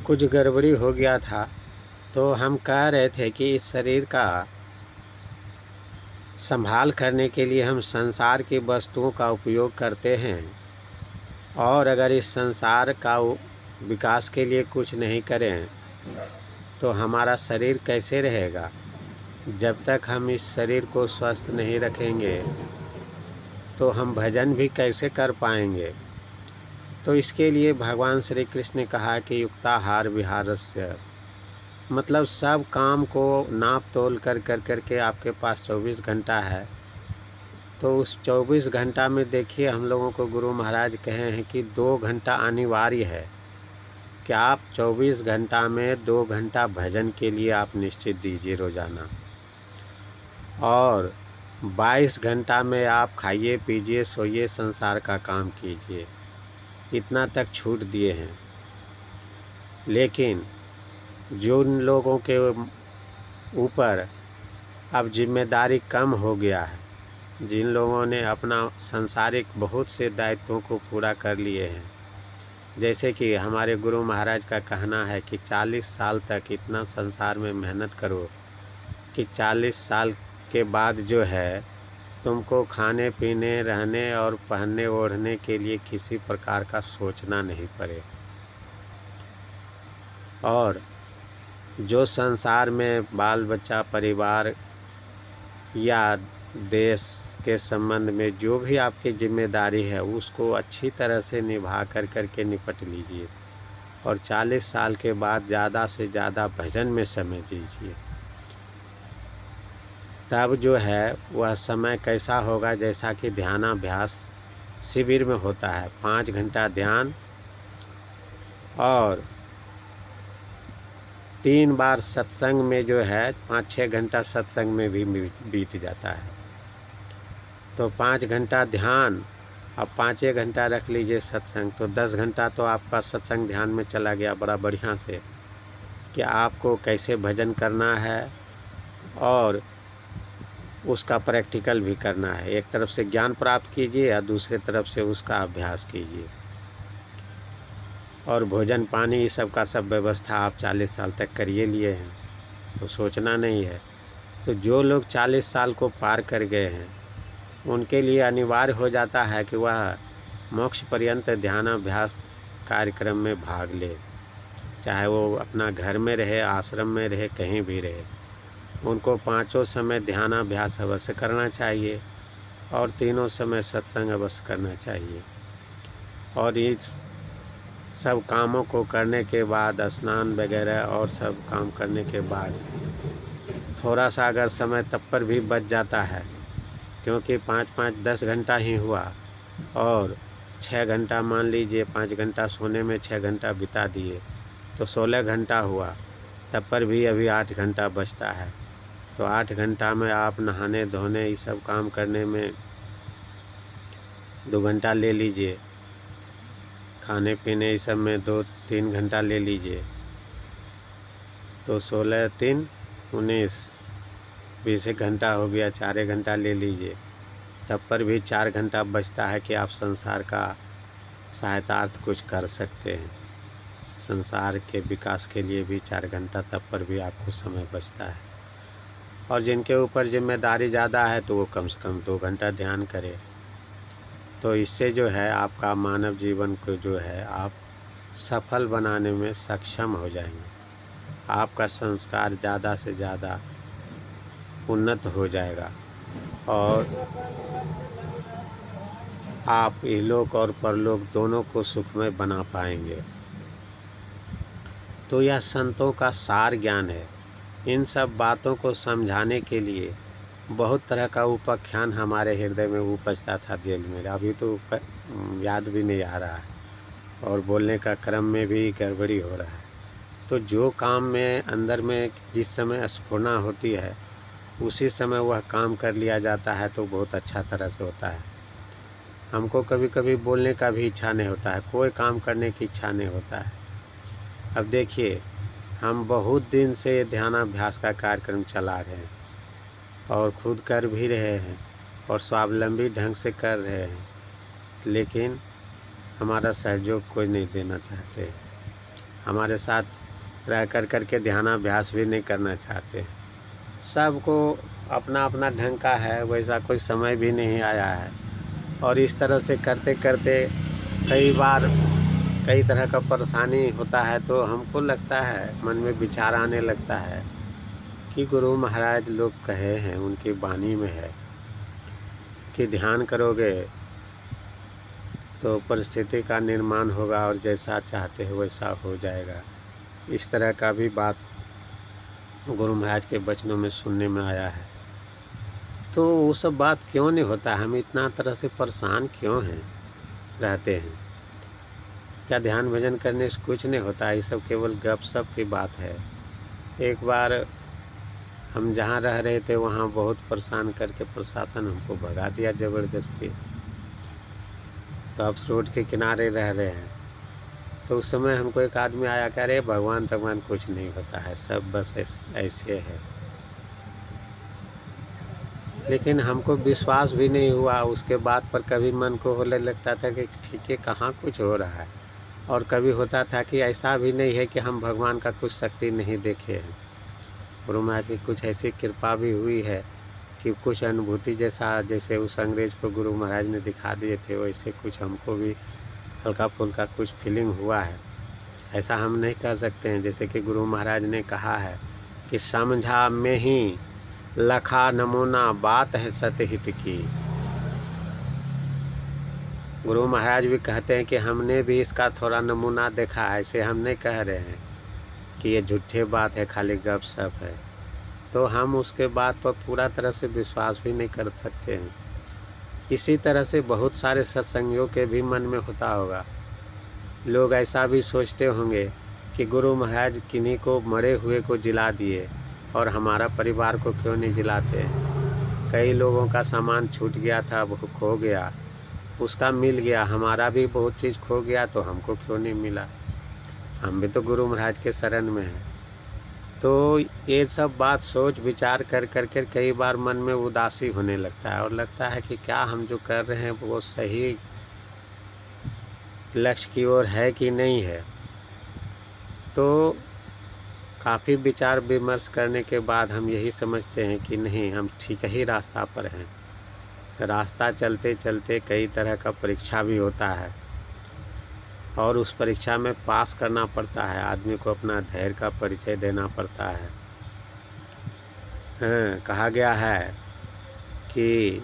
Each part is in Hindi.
कुछ गड़बड़ी हो गया था, तो हम कह रहे थे कि इस शरीर का संभाल करने के लिए हम संसार की वस्तुओं का उपयोग करते हैं, और अगर इस संसार का विकास के लिए कुछ नहीं करें तो हमारा शरीर कैसे रहेगा। जब तक हम इस शरीर को स्वस्थ नहीं रखेंगे तो हम भजन भी कैसे कर पाएंगे। तो इसके लिए भगवान श्री कृष्ण ने कहा कि युक्ताहार विहारस्य, मतलब सब काम को नाप तोल कर के आपके पास 24 घंटा है, तो उस 24 घंटा में देखिए हम लोगों को गुरु महाराज कहे हैं कि 2 घंटा अनिवार्य है कि आप 24 घंटा में 2 घंटा भजन के लिए आप निश्चित दीजिए रोज़ाना, और 22 घंटा में आप खाइए पीजिए सोइए संसार का काम कीजिए। इतना तक छूट दिए हैं। लेकिन जो लोगों के ऊपर अब जिम्मेदारी कम हो गया है, जिन लोगों ने अपना सांसारिक बहुत से दायित्वों को पूरा कर लिए हैं, जैसे कि हमारे गुरु महाराज का कहना है कि 40 साल तक इतना संसार में मेहनत करो कि 40 साल के बाद जो है तुमको खाने पीने रहने और पहनने ओढ़ने के लिए किसी प्रकार का सोचना नहीं पड़े। और जो संसार में बाल बच्चा परिवार या देश के संबंध में जो भी आपकी जिम्मेदारी है उसको अच्छी तरह से निभा करके निपट लीजिए, और 40 साल के बाद ज़्यादा से ज़्यादा भजन में समय दीजिए। तब जो है वह समय कैसा होगा, जैसा कि ध्यानाभ्यास शिविर में होता है। 5 घंटा ध्यान और 3 बार सत्संग में जो है 5-6 घंटा सत्संग में भी बीत जाता है। तो 5 घंटा ध्यान, अब 5 घंटा रख लीजिए सत्संग, तो 10 घंटा तो आपका सत्संग ध्यान में चला गया बड़ा बढ़िया से, कि आपको कैसे भजन करना है और उसका प्रैक्टिकल भी करना है। एक तरफ से ज्ञान प्राप्त कीजिए और दूसरे तरफ से उसका अभ्यास कीजिए, और भोजन पानी ये सब का सब व्यवस्था आप 40 साल तक करिए लिए हैं, तो सोचना नहीं है। तो जो लोग 40 साल को पार कर गए हैं उनके लिए अनिवार्य हो जाता है कि वह मोक्ष पर्यंत ध्यानाभ्यास कार्यक्रम में भाग ले, चाहे वो अपना घर में रहे, आश्रम में रहे, कहीं भी रहे। उनको 5 समय ध्यानाभ्यास अवश्य करना चाहिए और 3 समय सत्संग अवश्य करना चाहिए। और इस सब कामों को करने के बाद स्नान वगैरह और सब काम करने के बाद थोड़ा सा अगर समय तब पर भी बच जाता है, क्योंकि 5-5 10 घंटा ही हुआ, और 6 घंटा मान लीजिए, 5 घंटा सोने में 6 घंटा बिता दिए तो 16 घंटा हुआ, तब पर भी अभी 8 घंटा बचता है। तो 8 घंटा में आप नहाने धोने ये सब काम करने में 2 घंटा ले लीजिए, खाने पीने ये सब में 2-3 घंटा ले लीजिए, तो 16 3 19 20 घंटा हो गया, 4 घंटा ले लीजिए, तब पर भी 4 घंटा बचता है कि आप संसार का सहायतार्थ कुछ कर सकते हैं। संसार के विकास के लिए भी 4 घंटा तब पर भी आपको समय बचता है। और जिनके ऊपर जिम्मेदारी ज़्यादा है तो वो कम से कम 2 घंटा ध्यान करें। तो इससे जो है आपका मानव जीवन को जो है आप सफल बनाने में सक्षम हो जाएंगे। आपका संस्कार ज़्यादा से ज़्यादा उन्नत हो जाएगा और आप इहलोक और परलोक दोनों को सुखमय बना पाएंगे। तो यह संतों का सार ज्ञान है। इन सब बातों को समझाने के लिए बहुत तरह का उपाख्यान हमारे हृदय में उपजता था जेल में, अभी तो याद भी नहीं आ रहा है और बोलने का क्रम में भी गड़बड़ी हो रहा है। तो जो काम में अंदर में जिस समय स्फुरना होती है उसी समय वह काम कर लिया जाता है, तो बहुत अच्छा तरह से होता है। हमको कभी कभी बोलने का भी इच्छा नहीं होता है, कोई काम करने की इच्छा नहीं होता है। अब देखिए, हम बहुत दिन से ध्यानाभ्यास का कार्यक्रम चला रहे हैं और खुद कर भी रहे हैं और स्वावलंबी ढंग से कर रहे हैं, लेकिन हमारा सहयोग कोई नहीं देना चाहते। हमारे साथ रह कर के ध्यानाभ्यास भी नहीं करना चाहते। सबको अपना अपना ढंग का है, वैसा कोई समय भी नहीं आया है। और इस तरह से करते करते कई बार कई तरह का परेशानी होता है, तो हमको लगता है, मन में विचार आने लगता है कि गुरु महाराज लोग कहे हैं, उनकी वाणी में है कि ध्यान करोगे तो परिस्थिति का निर्माण होगा और जैसा चाहते हो वैसा हो जाएगा। इस तरह का भी बात गुरु महाराज के वचनों में सुनने में आया है। तो वो सब बात क्यों नहीं होता? हम इतना तरह से परेशान क्यों हैं रहते हैं? क्या ध्यान भजन करने से कुछ नहीं होता? ये सब केवल गप सप की बात है। एक बार हम जहाँ रह रहे थे वहाँ बहुत परेशान करके प्रशासन हमको भगा दिया ज़बरदस्ती। तो अब रोड के किनारे रह रहे हैं। तो उस समय हमको एक आदमी आया, कह रहे भगवान कुछ नहीं होता है, सब बस ऐसे है। लेकिन हमको विश्वास भी नहीं हुआ। उसके बाद पर कभी मन को होने लगता था कि ठीक है, कहाँ कुछ हो रहा है। और कभी होता था कि ऐसा भी नहीं है कि हम भगवान का कुछ शक्ति नहीं देखे हैं। गुरु महाराज की कुछ ऐसी कृपा भी हुई है कि कुछ अनुभूति जैसा, जैसे उस अंग्रेज को गुरु महाराज ने दिखा दिए थे, वैसे कुछ हमको भी हल्का फुल्का कुछ फीलिंग हुआ है। ऐसा हम नहीं कह सकते हैं। जैसे कि गुरु महाराज ने कहा है कि समझा में ही लखा नमूना, बात है सतहित की। गुरु महाराज भी कहते हैं कि हमने भी इसका थोड़ा नमूना देखा है। ऐसे हम नहीं कह रहे हैं कि ये झूठे बात है, खाली गप सप है। तो हम उसके बात पर पूरा तरह से विश्वास भी नहीं कर सकते हैं। इसी तरह से बहुत सारे सत्संगियों के भी मन में होता होगा। लोग ऐसा भी सोचते होंगे कि गुरु महाराज किन्हीं को, मरे हुए को जिला दिए और हमारा परिवार को क्यों नहीं जिलाते। कई लोगों का सामान छूट गया था, वो खो गया, उसका मिल गया। हमारा भी बहुत चीज़ खो गया, तो हमको क्यों नहीं मिला? हम भी तो गुरु महाराज के शरण में हैं। तो ये सब बात सोच विचार कर करके कई बार मन में उदासी होने लगता है और लगता है कि क्या हम जो कर रहे हैं वो सही लक्ष्य की ओर है कि नहीं है। तो काफ़ी विचार विमर्श करने के बाद हम यही समझते हैं कि नहीं, हम ठीक ही रास्ता पर हैं। रास्ता चलते चलते कई तरह का परीक्षा भी होता है और उस परीक्षा में पास करना पड़ता है। आदमी को अपना धैर्य का परिचय देना पड़ता है। कहा गया है कि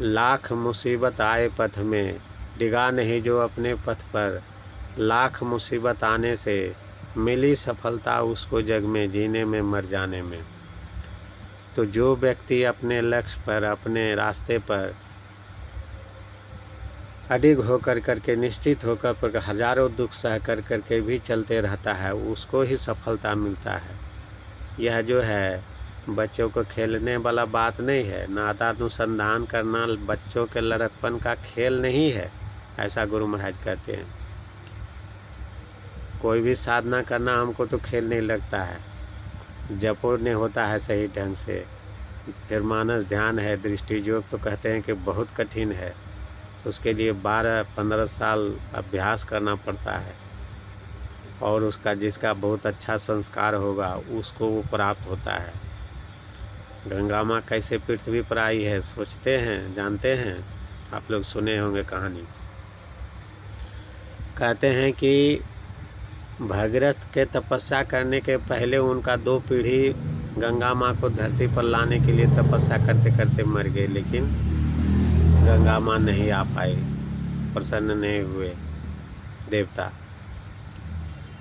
लाख मुसीबत आए पथ में, डिगा नहीं जो अपने पथ पर। लाख मुसीबत आने से मिली सफलता उसको जग में, जीने में मर जाने में। तो जो व्यक्ति अपने लक्ष्य पर, अपने रास्ते पर अडिग होकर करके, निश्चित होकर पर हजारों दुख सह कर करके भी चलते रहता है, उसको ही सफलता मिलता है। यह जो है बच्चों को खेलने वाला बात नहीं है। नादानुसंधान करना बच्चों के लड़कपन का खेल नहीं है, ऐसा गुरु महाराज कहते हैं। कोई भी साधना करना हमको तो खेल नहीं लगता है, जपो ने होता है सही ढंग से। फिर मानस ध्यान है, दृष्टि योग तो कहते हैं कि बहुत कठिन है। उसके लिए 12-15 साल अभ्यास करना पड़ता है और उसका, जिसका बहुत अच्छा संस्कार होगा उसको वो प्राप्त होता है। गंगा माँ कैसे पृथ्वी पर आई है सोचते हैं, जानते हैं? आप लोग सुने होंगे कहानी। कहते हैं कि भगीरथ के तपस्या करने के पहले उनका 2 पीढ़ी गंगा माँ को धरती पर लाने के लिए तपस्या करते करते मर गए, लेकिन गंगा माँ नहीं आ पाई, प्रसन्न नहीं हुए देवता।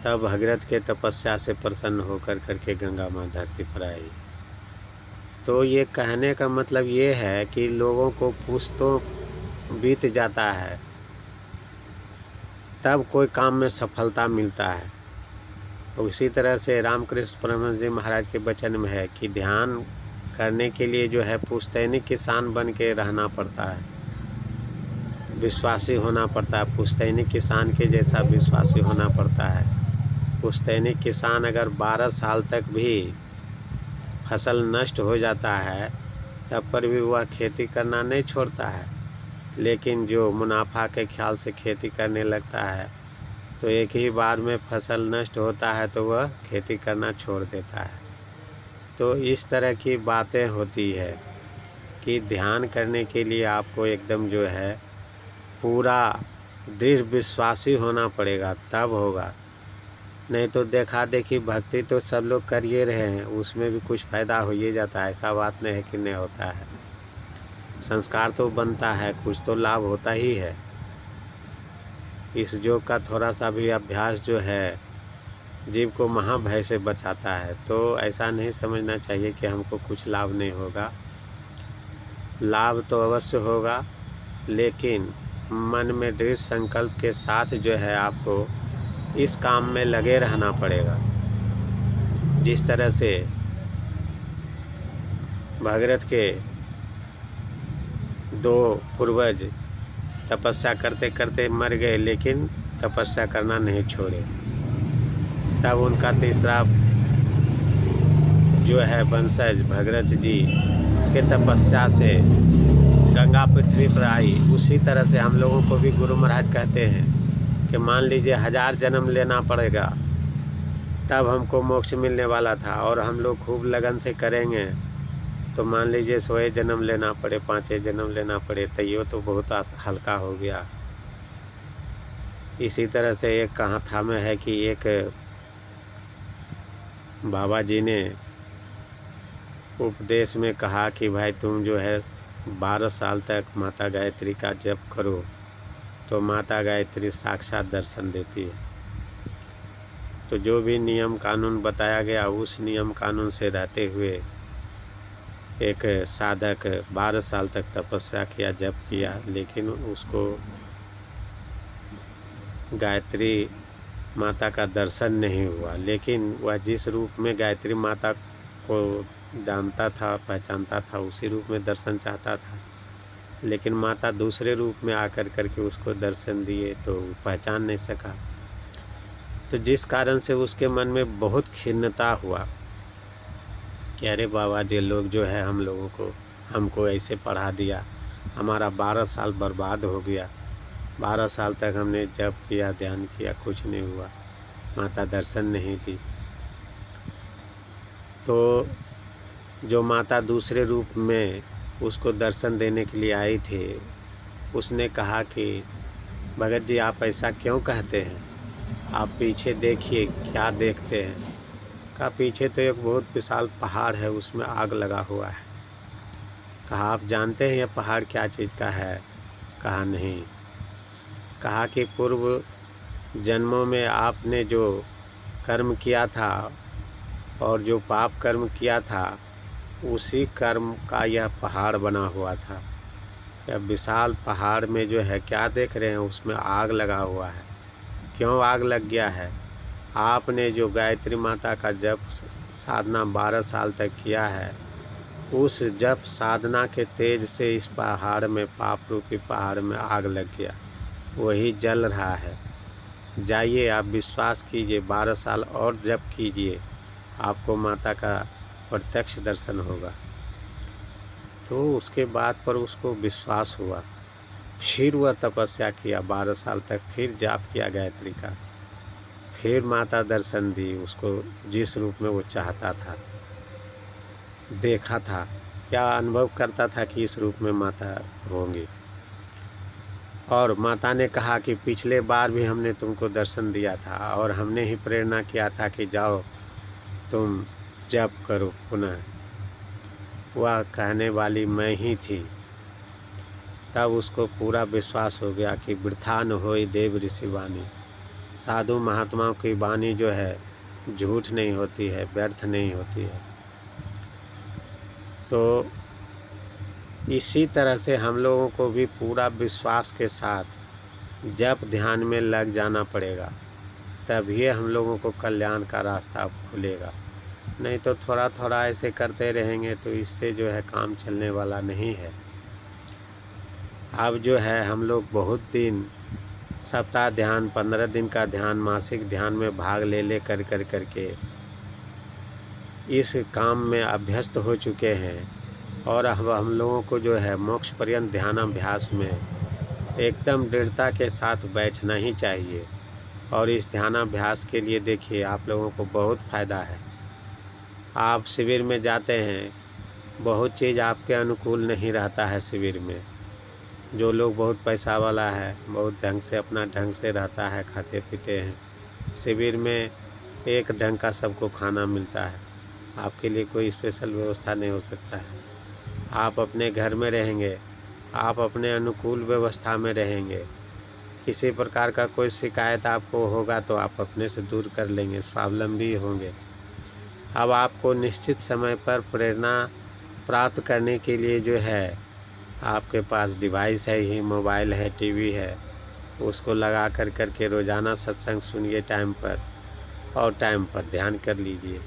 तब भगीरथ के तपस्या से प्रसन्न होकर करके गंगा माँ धरती पर आई। तो ये कहने का मतलब ये है कि लोगों को पूछ तो बीत जाता है, तब कोई काम में सफलता मिलता है। तो इसी तरह से रामकृष्ण परमहंस जी महाराज के वचन में है कि ध्यान करने के लिए जो है पुश्तैनी किसान बन के रहना पड़ता है, विश्वासी होना पड़ता है। पुश्तैनी किसान के जैसा विश्वासी होना पड़ता है। पुश्तैनी किसान अगर 12 साल तक भी फसल नष्ट हो जाता है तब पर भी वह खेती करना नहीं छोड़ता है, लेकिन जो मुनाफा के ख्याल से खेती करने लगता है तो एक ही बार में फसल नष्ट होता है तो वह खेती करना छोड़ देता है। तो इस तरह की बातें होती है कि ध्यान करने के लिए आपको एकदम जो है पूरा दृढ़ विश्वासी होना पड़ेगा, तब होगा। नहीं तो देखा देखी भक्ति तो सब लोग कर ही रहे हैं, उसमें भी कुछ फ़ायदा हो ही जाता है। ऐसा बात नहीं है कि नहीं होता है, संस्कार तो बनता है, कुछ तो लाभ होता ही है। इस योग का थोड़ा सा भी अभ्यास जो है जीव को महाभय से बचाता है। तो ऐसा नहीं समझना चाहिए कि हमको कुछ लाभ नहीं होगा, लाभ तो अवश्य होगा, लेकिन मन में दृढ़ संकल्प के साथ जो है आपको इस काम में लगे रहना पड़ेगा। जिस तरह से भगीरथ के 2 पूर्वज तपस्या करते करते मर गए, लेकिन तपस्या करना नहीं छोड़े। तब उनका तीसरा जो है वंशज भगीरथ जी के तपस्या से गंगा पृथ्वी पर आई। उसी तरह से हम लोगों को भी गुरु महाराज कहते हैं कि मान लीजिए 1000 जन्म लेना पड़ेगा तब हमको मोक्ष मिलने वाला था, और हम लोग खूब लगन से करेंगे तो मान लीजिए 100 जन्म लेना पड़े, 5 जन्म लेना पड़े, तो ये तो बहुत हल्का हो गया। इसी तरह से एक कथा में है कि एक बाबा जी ने उपदेश में कहा कि भाई तुम जो है 12 साल तक माता गायत्री का जप करो तो माता गायत्री साक्षात दर्शन देती है। तो जो भी नियम कानून बताया गया उस नियम कानून से रहते हुए एक साधक 12 साल तक तपस्या किया, जप किया, लेकिन उसको गायत्री माता का दर्शन नहीं हुआ। लेकिन वह जिस रूप में गायत्री माता को जानता था, पहचानता था, उसी रूप में दर्शन चाहता था, लेकिन माता दूसरे रूप में आकर करके उसको दर्शन दिए तो पहचान नहीं सका। तो जिस कारण से उसके मन में बहुत खिन्नता हुआ कि अरे बाबा जी लोग जो है हमको ऐसे पढ़ा दिया, हमारा 12 साल बर्बाद हो गया, 12 साल तक हमने जप किया, ध्यान किया, कुछ नहीं हुआ, माता दर्शन नहीं दी। तो जो माता दूसरे रूप में उसको दर्शन देने के लिए आई थी, उसने कहा कि भगत जी आप ऐसा क्यों कहते हैं, आप पीछे देखिए क्या देखते हैं। कहा पीछे तो एक बहुत विशाल पहाड़ है, उसमें आग लगा हुआ है। कहा आप जानते हैं ये पहाड़ क्या चीज़ का है। कहा नहीं। कहा कि पूर्व जन्मों में आपने जो कर्म किया था और जो पाप कर्म किया था उसी कर्म का यह पहाड़ बना हुआ था। यह विशाल पहाड़ में जो है क्या देख रहे हैं, उसमें आग लगा हुआ है। क्यों आग लग गया है, आपने जो गायत्री माता का जप साधना 12 साल तक किया है, उस जप साधना के तेज से इस पहाड़ में, पाप रूपी पहाड़ में आग लग गया, वही जल रहा है। जाइए आप विश्वास कीजिए, 12 साल और जप कीजिए, आपको माता का प्रत्यक्ष दर्शन होगा। तो उसके बाद पर उसको विश्वास हुआ, फिर वह तपस्या किया 12 साल तक, फिर जाप किया गायत्री का, फिर माता दर्शन दी उसको जिस रूप में वो चाहता था, देखा था, क्या अनुभव करता था कि इस रूप में माता होंगी। और माता ने कहा कि पिछले बार भी हमने तुमको दर्शन दिया था और हमने ही प्रेरणा किया था कि जाओ तुम जप करो पुनः, वह कहने वाली मैं ही थी। तब उसको पूरा विश्वास हो गया कि वृथा न होई देव ऋषि वाणी। साधु महात्माओं की वाणी जो है झूठ नहीं होती है, व्यर्थ नहीं होती है। तो इसी तरह से हम लोगों को भी पूरा विश्वास के साथ जप ध्यान में लग जाना पड़ेगा, तभी हम लोगों को कल्याण का रास्ता खुलेगा। नहीं तो थोड़ा थोड़ा ऐसे करते रहेंगे तो इससे जो है काम चलने वाला नहीं है। अब जो है हम लोग बहुत दिन सप्ताह ध्यान, 15 दिन का ध्यान, मासिक ध्यान में भाग ले करके इस काम में अभ्यस्त हो चुके हैं। और अब हम लोगों को जो है मोक्ष पर्यंत ध्यानाभ्यास में एकदम दृढ़ता के साथ बैठना ही चाहिए। और इस ध्यानाभ्यास के लिए देखिए आप लोगों को बहुत फ़ायदा है। आप शिविर में जाते हैं, बहुत चीज़ आपके अनुकूल नहीं रहता है शिविर में। जो लोग बहुत पैसा वाला है, बहुत ढंग से अपना ढंग से रहता है, खाते पीते हैं। शिविर में एक ढंग का सबको खाना मिलता है, आपके लिए कोई स्पेशल व्यवस्था नहीं हो सकता है। आप अपने घर में रहेंगे, आप अपने अनुकूल व्यवस्था में रहेंगे। किसी प्रकार का कोई शिकायत आपको होगा तो आप अपने से दूर कर लेंगे, स्वावलंबी होंगे। अब आपको निश्चित समय पर प्रेरणा प्राप्त करने के लिए जो है आपके पास डिवाइस है ही, मोबाइल है, टीवी है, उसको लगा कर के रोज़ाना सत्संग सुनिए टाइम पर, और टाइम पर ध्यान कर लीजिए।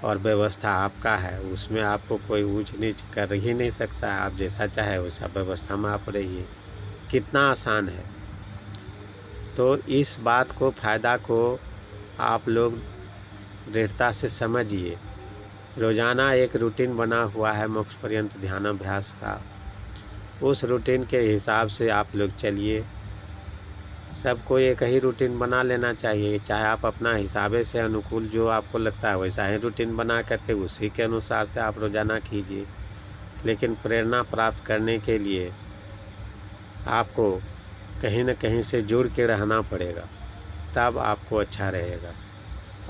और व्यवस्था आपका है, उसमें आपको कोई ऊंच नीच कर ही नहीं सकता है। आप जैसा चाहे वैसा व्यवस्था में आप रहिए। कितना आसान है। तो इस बात को, फ़ायदा को आप लोग दृढ़ता से समझिए। रोज़ाना एक रूटीन बना हुआ है मोक्ष पर्यंत ध्यानाभ्यास का, उस रूटीन के हिसाब से आप लोग चलिए। सबको एक ही रूटीन बना लेना चाहिए, चाहे आप अपना हिसाबे से अनुकूल जो आपको लगता है वैसा ही रूटीन बना करके उसी के अनुसार से आप रोज़ाना कीजिए। लेकिन प्रेरणा प्राप्त करने के लिए आपको कहीं न कहीं से जुड़ के रहना पड़ेगा, तब आपको अच्छा रहेगा।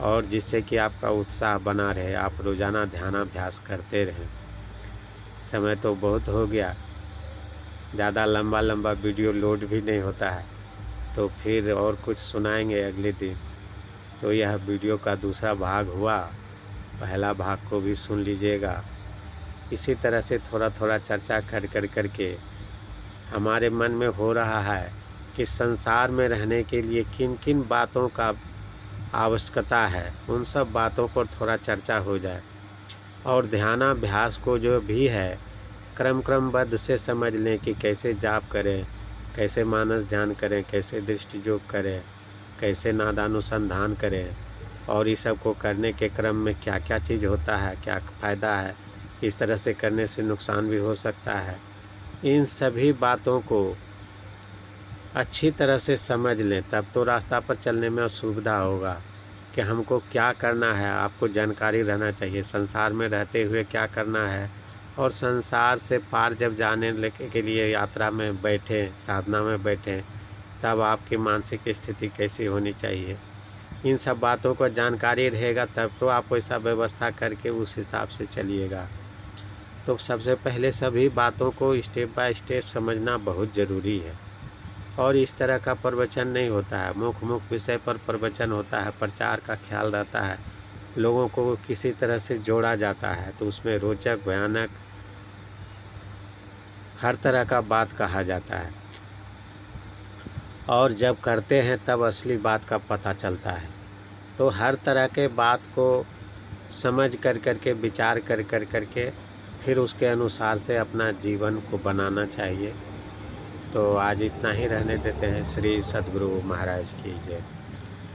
और जिससे कि आपका उत्साह बना रहे, आप रोज़ाना ध्यानाभ्यास करते रहें। समय तो बहुत हो गया, ज़्यादा लंबा वीडियो लोड भी नहीं होता है, तो फिर और कुछ सुनाएंगे अगले दिन। तो यह वीडियो का दूसरा भाग हुआ, पहला भाग को भी सुन लीजिएगा। इसी तरह से थोड़ा चर्चा कर के हमारे मन में हो रहा है कि संसार में रहने के लिए किन किन बातों का आवश्यकता है, उन सब बातों पर थोड़ा चर्चा हो जाए। और ध्यानाभ्यास को जो भी है क्रमबद्ध से समझ लें कि कैसे जाप करें, कैसे मानस ध्यान करें, कैसे दृष्टि योग करें, कैसे नादानुसंधान करें, और इस सब को करने के क्रम में क्या क्या चीज़ होता है, क्या फ़ायदा है, इस तरह से करने से नुकसान भी हो सकता है। इन सभी बातों को अच्छी तरह से समझ लें, तब तो रास्ता पर चलने में सुविधा होगा कि हमको क्या करना है। आपको जानकारी रहना चाहिए संसार में रहते हुए क्या करना है, और संसार से पार जब जाने के लिए यात्रा में बैठें, साधना में बैठें, तब आपकी मानसिक स्थिति कैसी होनी चाहिए। इन सब बातों को जानकारी रहेगा तब तो आप वैसा व्यवस्था करके उस हिसाब से चलिएगा। तो सबसे पहले सभी बातों को स्टेप बाय स्टेप समझना बहुत ज़रूरी है। और इस तरह का प्रवचन नहीं होता है, मुख्य विषय पर प्रवचन होता है, प्रचार का ख्याल रहता है, लोगों को किसी तरह से जोड़ा जाता है, तो उसमें रोचक, भयानक, हर तरह का बात कहा जाता है। और जब करते हैं तब असली बात का पता चलता है। तो हर तरह के बात को समझ कर के, विचार कर के फिर उसके अनुसार से अपना जीवन को बनाना चाहिए। तो आज इतना ही रहने देते हैं। श्री सद्गुरु महाराज की जय।